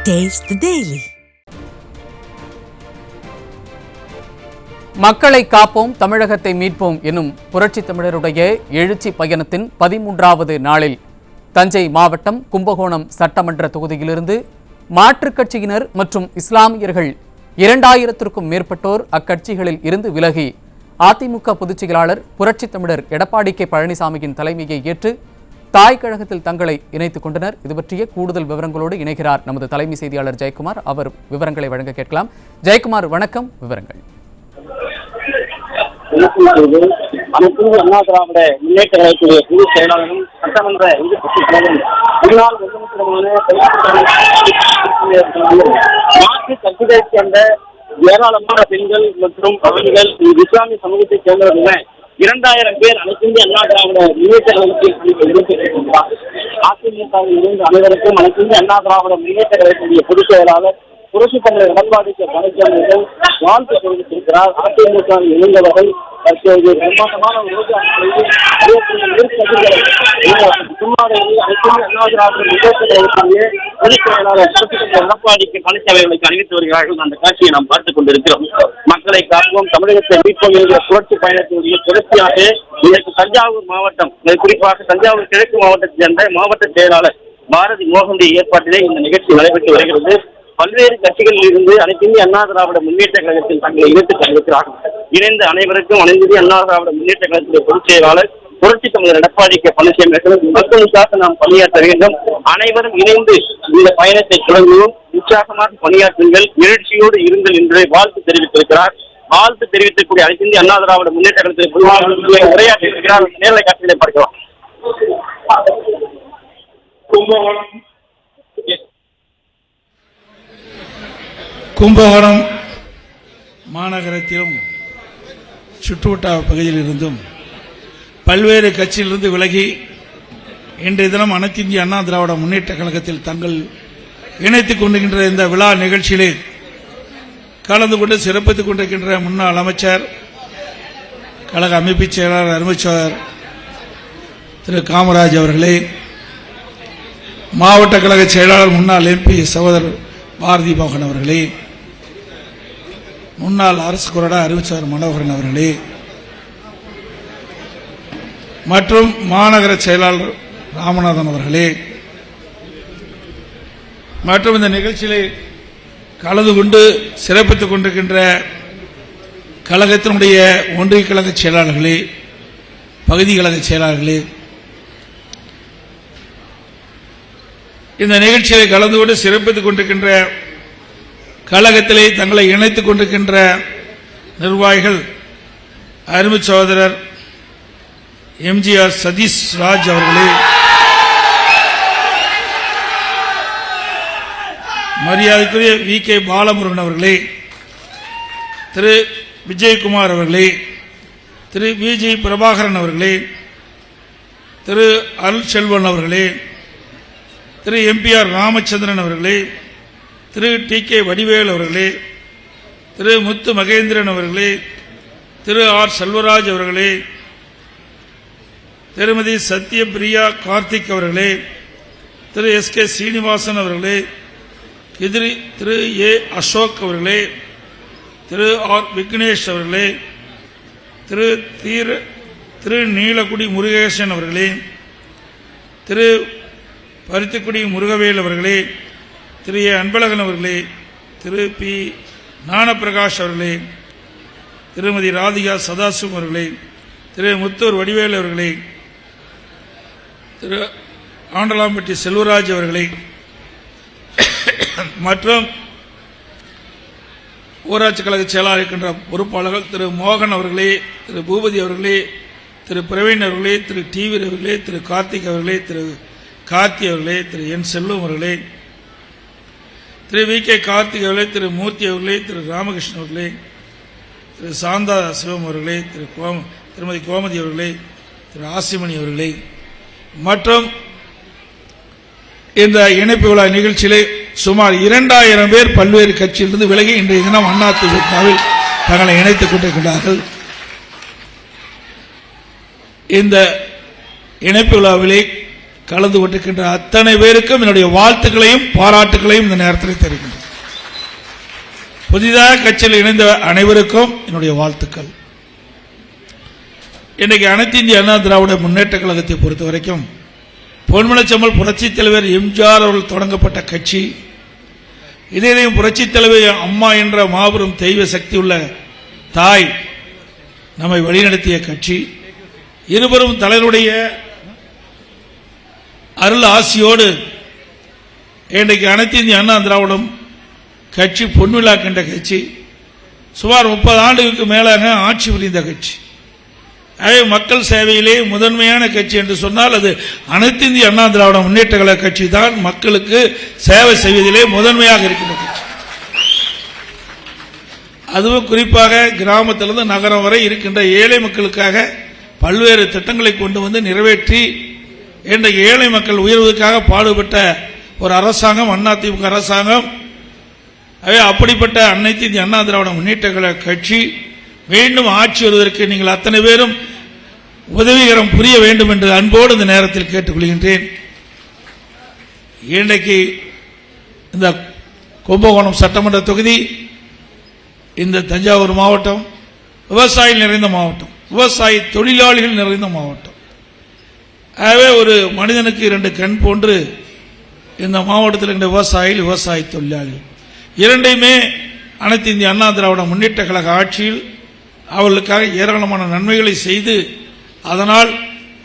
Taste the Daily. மக்களை காப்போம் தமிழகத்தை மீட்போம் எனும் புரட்சி தமிழருடைய எழுச்சி பயணத்தின் 13வது நாளில் தஞ்சை மாவட்டம் கும்பகோணம் சட்டமன்ற தொகுதியிலிருந்து மாற்றுக் கட்சியினர் மற்றும் இஸ்லாமியர்கள் 2000க்கும் மேற்பட்டோர் அக்கட்சிகளில் இருந்து விலகி அதிமுக பொதுச் செயலாளர் புரட்சி தமிழர் எடப்பாடி கே பழனிசாமியின் தலைமையை ஏற்று தாய் கழகத்தில் தங்களை இணைத்துக் கொண்டனர். இது பற்றிய கூடுதல் விவரங்களோடு இணைகிறார் நமது தலைமை செய்தியாளர் ஜெயக்குமார். அவர் விவரங்களை வழங்க கேட்கலாம். ஜெயக்குமார், வணக்கம். விவரங்கள். அண்ணா திராவிட முன்னேற்ற கழகத்துடைய பொதுச் செயலாளரும் சட்டமன்ற முன்னாள் மாற்று கட்சிகளை சேர்ந்த ஏராளமான பெண்கள் மற்றும் பகுதிகள் இஸ்லாமிய சமூகத்தைச் சேர்ந்தவர்கள் 2000 பேர் அனைத்து அண்ணா திராவிட முன்னேற்ற கழகத்தில் அதிமுகவில் இருந்து அனைவருக்கும் அனைத்து அண்ணா திராவிட முன்னேற்ற கழகத்துடைய பொதுச் செயலாளர் புரட்சி தமிழர் எடப்பாடி கே பழனிசாமி வாழ்த்து தெரிவித்திருக்கிறார். அதிமுகவில் இணைந்தவர்கள் தற்போது பிரம்மாண்டமான எடப்பாடி கே பழனிசாமி அறிவித்து வருகிறார்கள். அந்த காட்சியை நாம் பார்த்துக் கொண்டிருக்கிறோம். மக்களை காப்போம் தமிழகத்தை மீட்போம் என்கிற புரட்சி பயணத்தினுடைய தொடர்ச்சியாக இதற்கு தஞ்சாவூர் மாவட்டம், குறிப்பாக தஞ்சாவூர் கிழக்கு மாவட்டத்தைச் சேர்ந்த மாவட்ட செயலாளர் பாரதி மோகனுடைய ஏற்பாட்டிலே இந்த நிகழ்ச்சி நடைபெற்று வருகிறது. பல்வேறு கட்சிகளில் இருந்து அனைத்து இந்திய அண்ணா திராவிட முன்னேற்ற கழகத்தில் தங்களை இணைத்துக் கொண்டிருக்கிறார்கள். இணைந்த அனைவருக்கும் அனைத்து இந்திய அண்ணா திராவிட முன்னேற்ற கழகத்துடைய பொதுச் செயலாளர் புரட்சி தமிழர் எடப்பாடி கே பழனிசாமி மக்களுக்காக நாம் பணியாற்ற வேண்டும், அனைவரும் இணைந்து இந்த பயணத்தை தொடங்குவோம், உற்சாகமாக பணியாற்றுங்கள், எழுச்சியோடு இருங்கள் என்று வாழ்த்து தெரிவித்திருக்கிறார். வாழ்த்து தெரிவிக்கக்கூடிய அனைத்து இந்திய அண்ணா திராவிட முன்னேற்ற கழகத்தில் உரையாற்றியிருக்கிறார். நேரலை காட்சிகளை பார்க்கலாம். கும்பகோணம் மாநகரத்திலும் சுற்றுவட்டார பகுதியில் இருந்தும் பல்வேறு கட்சியிலிருந்து விலகி இன்றைய தினம் அனைத்து இந்திய அண்ணா திராவிட முன்னேற்ற கழகத்தில் தங்கள் இணைத்துக் கொண்டிருக்கின்ற இந்த விழா நிகழ்ச்சியிலே கலந்து கொண்டு சிறப்பித்துக் கொண்டிருக்கின்ற முன்னாள் அமைச்சர், கழக அமைப்பு செயலாளர் அருமைச்சர் திரு காமராஜ் அவர்களே, மாவட்ட கழக செயலாளர் முன்னாள் MP சகோதரர் பாரதி மோகன் அவர்களே, முன்னாள் அரசு கொறடா அறிவிச்சவர் மனோகரன் அவர்களே மற்றும் மாநகர செயலாளர் ராமநாதன் அவர்களே மற்றும் இந்த நிகழ்ச்சியிலே கலந்து கொண்டு சிறப்பித்துக் கொண்டிருக்கின்ற கழகத்தினுடைய ஒன்றிய கழக செயலாளர்களே, பகுதி கழக செயலாளர்களே, இந்த நிகழ்ச்சியை கலந்து கொண்டு சிறப்பித்துக் கொண்டிருக்கின்ற கழகத்திலே தங்களை இணைத்துக் கொண்டிருக்கின்ற நிர்வாகிகள், அருமை சகோதரர் MGR சதீஷ் ராஜ் அவர்களே, மரியாதைக்குரிய VK பாலமுருகன் அவர்களே, திரு விஜயகுமார் அவர்களே, திரு VG பிரபாகரன் அவர்களே, திரு அருள் செல்வன் அவர்களே, திரு MPR ராமச்சந்திரன் அவர்களே, திரு TK வடிவேல் அவர்களே, திரு முத்து மகேந்திரன் அவர்களே, திரு R செல்வராஜ் அவர்களே, திருமதி சத்யபிரியா கார்த்திக் அவர்களே, திரு SK சீனிவாசன் அவர்களே, திரு A அசோக் அவர்களே, திரு R விக்னேஷ் அவர்களே, திரு நீலக்குடி முருகேசன் அவர்களே, திரு பருத்திக்குடி முருகவேல் அவர்களே, திரு A அன்பழகன் அவர்களே, திரு P ஞானப்பிரகாஷ் அவர்களே, திருமதி ராதிகா சதாசிவம் அவர்களே, திரு முத்தூர் வடிவேல் அவர்களே, திரு ஆண்டலாம்பட்டி செல்வராஜ் அவர்களே மற்றும் ஊராட்சி கழக செயலாளர் இருக்கின்ற பொறுப்பாளர்கள் திரு மோகன் அவர்களே, திரு பூபதி அவர்களே, திரு பிரவீன் அவர்களே, திரு டிவி அவர்களே, திரு கார்த்திக் அவர்களே, திரு கார்த்தி அவர்களே, திரு என் செல்வம் அவர்களே, திரு VK கார்த்திக் அவர்களே, திரு மூர்த்தி அவர்களே, திரு ராமகிருஷ்ணன் அவர்களே, திரு சாந்தா சிவம் அவர்களே, திருமதி கோமதி அவர்களே, திரு ஆசிமணி அவர்களே மற்றும் இந்த இணைப்பு விழா நிகழ்ச்சியிலே சுமார் 2000 பேர் பல்வேறு கட்சியிலிருந்து விலகி இன்றைய தினம் அதிமுகவில் தங்களை இணைத்துக் கொண்டிருக்கிறார்கள். இந்த இணைப்பு விழாவிலே கலந்து கொண்டிருக்கின்ற அத்தனை பேருக்கும் என்னுடைய வாழ்த்துக்களையும் பாராட்டுகளையும் இந்த நேரத்தில் தெரிவிக்கின்றேன். புதிதாக கட்சியில் இணைந்த அனைவருக்கும் என்னுடைய வாழ்த்துக்கள். இன்றைக்கு அனைத்து இந்திய அண்ணா திராவிட முன்னேற்ற கழகத்தை பொறுத்த வரைக்கும் பொன்மனச்செம்மல் புரட்சித் தலைவர் எம்ஜிஆர் அவர்கள் தொடங்கப்பட்ட கட்சி. இதையும் புரட்சித் தலைவர் அம்மா என்ற மாபெரும் தெய்வ சக்தி உள்ள தாய் நம்மை வழிநடத்திய கட்சி. இருவரும் தலைவருடைய அருள் ஆசியோடு இன்றைக்கு அனைத்து இந்திய அண்ணா திராவிடம் கட்சி பொன்விழா கண்ட கட்சி. சுமார் 30 ஆண்டுகளுக்கு மேலாக ஆட்சி புரிந்த கட்சி. அதே மக்கள் சேவையிலே முதன்மையான கட்சி என்று சொன்னால் அது அனைத்து இந்திய அண்ணா திராவிட முன்னேற்ற கழக கட்சி தான் மக்களுக்கு சேவை செய்வதிலே முதன்மையாக இருக்கின்ற கட்சி. அதுவும் குறிப்பாக கிராமத்திலிருந்து நகரம் வரை இருக்கின்ற ஏழை மக்களுக்காக பல்வேறு திட்டங்களை கொண்டு வந்து நிறைவேற்றி இன்றைக்கு ஏழை மக்கள் உயர்வதற்காக பாடுபட்ட ஒரு அரசாங்கம் அதிமுக அரசாங்கம். அப்படிப்பட்ட அனைத்து இந்திய அண்ணா திராவிட முன்னேற்ற கழக கட்சி மீண்டும் ஆட்சி வருவதற்கு நீங்கள் அத்தனை பேரும் உதவிகரம் புரிய வேண்டும் என்று அன்போடு இந்த நேரத்தில் கேட்டுக்கொள்கின்றேன். இன்றைக்கு இந்த கும்பகோணம் சட்டமன்ற தொகுதி, இந்த தஞ்சாவூர் மாவட்டம் விவசாயிகள் நிறைந்த மாவட்டம், விவசாய தொழிலாளிகள் நிறைந்த மாவட்டம். ஆகவே ஒரு மனிதனுக்கு 2 கண் போன்று இந்த மாவட்டத்தில் இருந்த விவசாயிகள், விவசாய தொழிலாளிகள் இரண்டையுமே அனைத்து இந்திய அண்ணா திராவிட முன்னேற்ற கழக ஆட்சியில் அவர்களுக்காக ஏராளமான நன்மைகளை செய்து அதனால்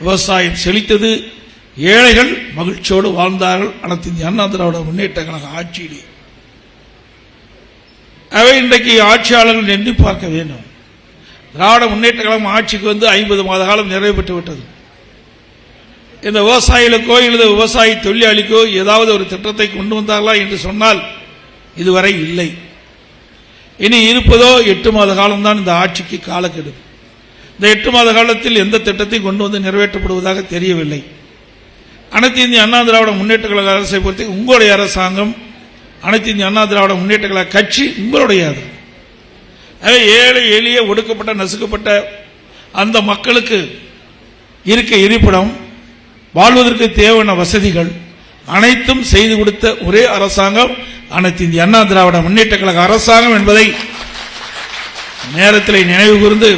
விவசாயம் செழித்தது. ஏழைகள் மகிழ்ச்சியோடு வாழ்ந்தார்கள் அனைத்து இந்திய அண்ணா திராவிட முன்னேற்ற கழக ஆட்சியிலே. அவை இன்றைக்கு ஆட்சியாளர்கள் எண்ணி பார்க்க வேண்டும். திராவிட முன்னேற்ற கழகம் ஆட்சிக்கு வந்து 50 மாத காலம் நிறைவு பெற்று விட்டது. இந்த விவசாயிகளுக்கோ இல்லது விவசாய தொழிலாளிக்கோ ஏதாவது ஒரு திட்டத்தை கொண்டு வந்தார்களா என்று சொன்னால் இதுவரை இல்லை. இனி இருப்பதோ 8 மாத காலம்தான் இந்த ஆட்சிக்கு காலக்கெடு. இந்த 8 மாத காலத்தில் எந்த திட்டத்தையும் கொண்டு வந்து நிறைவேற்றப்படுவதாக தெரியவில்லை. அனைத்து இந்திய அண்ணா திராவிட முன்னேற்ற கழக அரசை பொறுத்து உங்களுடைய அரசாங்கம், அனைத்து இந்திய அண்ணா திராவிட முன்னேற்ற கழக கட்சி உங்களுடையது. ஏழை எளிய ஒடுக்கப்பட்ட நசுக்கப்பட்ட அந்த மக்களுக்கு இருக்க இருப்பிடம், வாழ்வதற்கு தேவையான வசதிகள் அனைத்தும் செய்து கொடுத்த ஒரே அரசாங்கம் அனைத்து இந்திய அண்ணா திராவிட முன்னேற்ற கழக அரசாங்கம் என்பதை நேரத்தில் நினைவு கூர்ந்து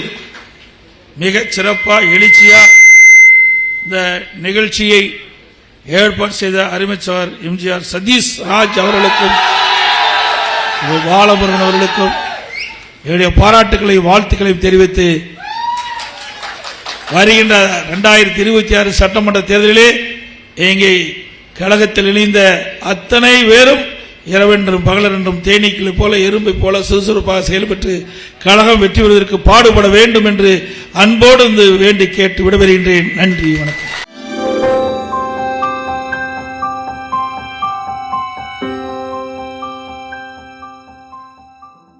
மிக சிறப்பாக எழுச்சியா இந்த நிகழ்ச்சியை ஏற்பாடு செய்த அருமைச்சவர் எம்ஜிஆர் சதீஷ் ராஜ் அவர்களுக்கும் பாலமுருகன் அவர்களுக்கும் என்னுடைய பாராட்டுக்களை வாழ்த்துக்களையும் தெரிவித்து வருகின்ற 2026 சட்டமன்ற தேர்தலிலே எங்கே கழகத்தில் இணைந்த அத்தனை பேரும் இரவென்றும் பகலென்றும் தேனீக்களை போல எறும்பை போல சுறுசுறுப்பாக செயல்பட்டு கழகம் வெற்றி பெறுவதற்கு பாடுபட வேண்டும் என்று அன்போடு வேண்டி கேட்டு விடைபெறுகின்றேன். நன்றி, வணக்கம்.